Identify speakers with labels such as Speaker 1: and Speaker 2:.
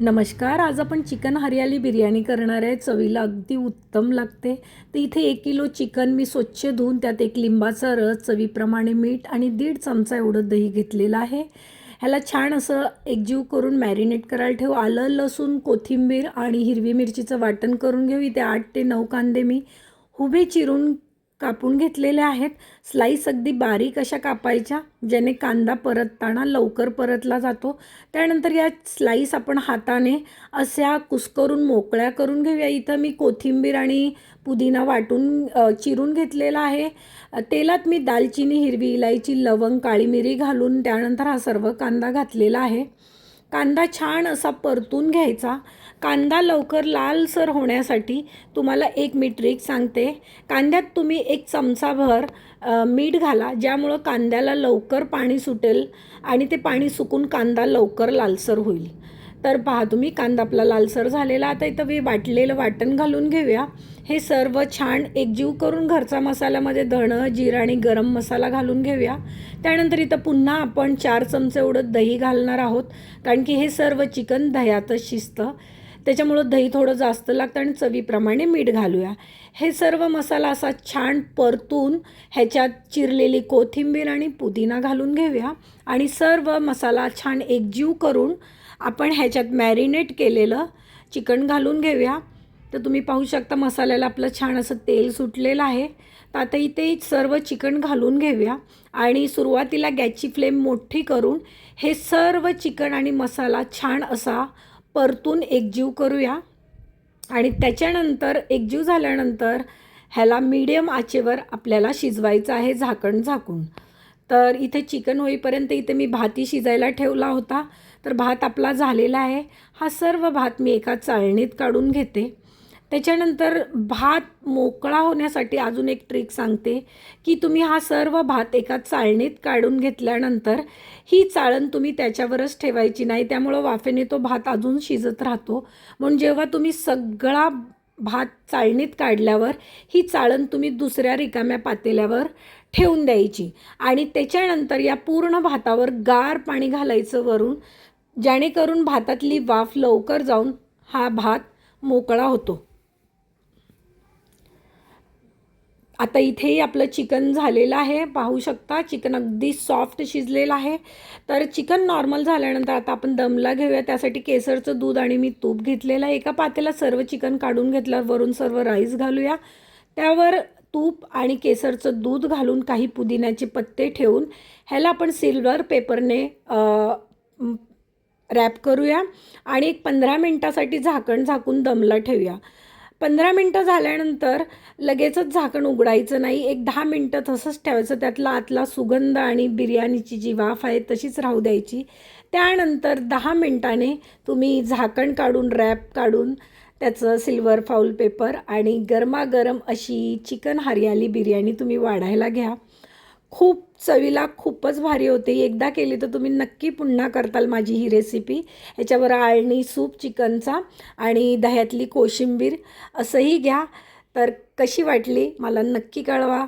Speaker 1: नमस्कार. आज आपण चिकन हरियाली बिर्याणी करणार आहे. चवीला अगदी उत्तम लागते. तर इथे 1 किलो चिकन मी स्वच्छ धुवून त्यात 1 लिंबाचा रस, चवीप्रमाणे मीठ आणि 1.5 चमचा एवढं दही घेतलेलं आहे. ह्याला छान असं एकजीव करून मॅरिनेट करायला ठेवू. आलं, लसूण, कोथिंबीर आणि हिरवी मिरचीचं वाटण करून घेऊ. इथे 8 ते 9 कांदे मी उभे चिरून कापून घेतलेले आहेत. स्लाईस अगदी बारीक अशा कापायच्या, ज्याने कांदा परतताना लवकर परतला जातो. त्यानंतर या स्लाईस आपण हाताने अशा कुस्करून मोकळ्या करून घेऊया. इथं मी कोथिंबीर आणि पुदिना वाटून चिरून घेतलेला आहे. तेलात मी दालचिनी, हिरवी इलायची, लवंग, काळी मिरी घालून त्यानंतर हा सर्व कांदा घातलेला आहे. कांदा छान असा परतून घ्यायचा. कांदा लवकर लालसर होण्यासाठी तुम्हाला एक मी ट्रिक सांगते. कांद्यात तुम्ही 1 चमचाभर मीठ घाला, ज्यामुळं कांद्याला लवकर पाणी सुटेल आणि ते पाणी सुकून कांदा लवकर लालसर होईल. तर पहा तुम्ही, कांदा आपला लालसर झालेला. आता इथं मी वाटलेलं वाटण घालून घेऊया. हे सर्व छान एकजीव करून घरचा मसाल्यामध्ये धणं, जिरं आणि गरम मसाला घालून घेऊया. त्यानंतर इथं पुन्हा आपण 4 चमचे एवढं दही घालणार आहोत, कारण की हे सर्व चिकन दह्यातच शिजतं. त्याच्यामुळं दही थोडं जास्त लागतं आणि चवीप्रमाणे मीठ घालूया. हे सर्व मसाला असा छान परतून ह्याच्यात चिरलेली कोथिंबीर आणि पुदिना घालून घेऊया आणि सर्व मसाला छान एकजीव करून आपण ह्याच्यात मॅरिनेट केलेलं चिकन घालून घेऊया. तर तुम्ही पाहू शकता मसाल्याला आपलं छान असं तेल सुटलेलं आहे. तर आता इथे सर्व चिकन घालून घेऊया आणि सुरुवातीला गॅसची फ्लेम मोठी करून हे सर्व चिकन आणि मसाला छान असा परतून एकजीव करूया आणि त्याच्यानंतर एकजीव झाल्यानंतर ह्याला मीडियम आचेवर आपल्याला शिजवायचं आहे, झाकण झाकून. तर इथे चिकन होईपर्यंत इथे मी भातही शिजायला ठेवला होता. तर भात आपला झालेला आहे. हा सर्व भात मी एका चाळणीत काढून घेते. त्याच्यानंतर भात मोकळा होण्यासाठी अजून एक ट्रिक सांगते, की तुम्ही हा सर्व भात एका चाळणीत काढून घेतल्यानंतर ही चाळण तुम्ही त्याच्यावरच ठेवायची नाही, त्यामुळं वाफेने तो भात अजून शिजत राहतो. म्हणून जेव्हा तुम्ही सगळा भात चाळणीत काढल्यावर ही चाळण तुम्ही दुसऱ्या रिकाम्या पातेल्यावर ठेवून द्यायची आणि त्याच्यानंतर या पूर्ण भातावर गार पाणी घालायचं वरून, जेणेकरून भातातली वाफ लवकर जाऊन हा भात मोकळा होतो. आता इथेही आपलं चिकन झालेलं आहे. पाहू शकता चिकन अगदी सॉफ्ट शिजलेलं आहे. तर चिकन नॉर्मल झाल्यानंतर आता आपण दमला घेऊया. त्यासाठी केसरचं दूध आणि मी तूप घेतलेलं आहे. एका पातेल्यात सर्व चिकन काढून घेतल्यावर वरून सर्व राईस घालूया. त्यावर तूप आणि केसरचं दूध घालून काही पुदिन्याचे पत्ते ठेवून ह्याला आपण सिल्वर पेपरने रॅप करूया आणि एक 15 मिनटासाठी झाकण झाकून दमला ठेवूया. 15 मिनटं झाल्यानंतर लगेचच झाकण उघडायचं नाही. एक 10 मिनटं तसंच ठेवायचं. त्यातला आतला सुगंध आणि बिर्याणीची जी वाफ आहे तशीच राहू द्यायची. त्यानंतर 10 मिनटाने तुम्ही झाकण काढून, रॅप काढून त्याचं सिल्वर फाऊल पेपर आणि गरमागरम अशी चिकन हरियाली बिर्याणी तुम्ही वाढायला घ्या. खूप चवीला खूपच भारी होते. एकदा केली तर तुम्ही नक्की पुन्हा करताल माझी ही रेसिपी. ह्याच्यावर आळणी सूप चिकनचा आणि दह्यातली कोशिंबीर असंही घ्या. तर कशी वाटली मला नक्की कळवा.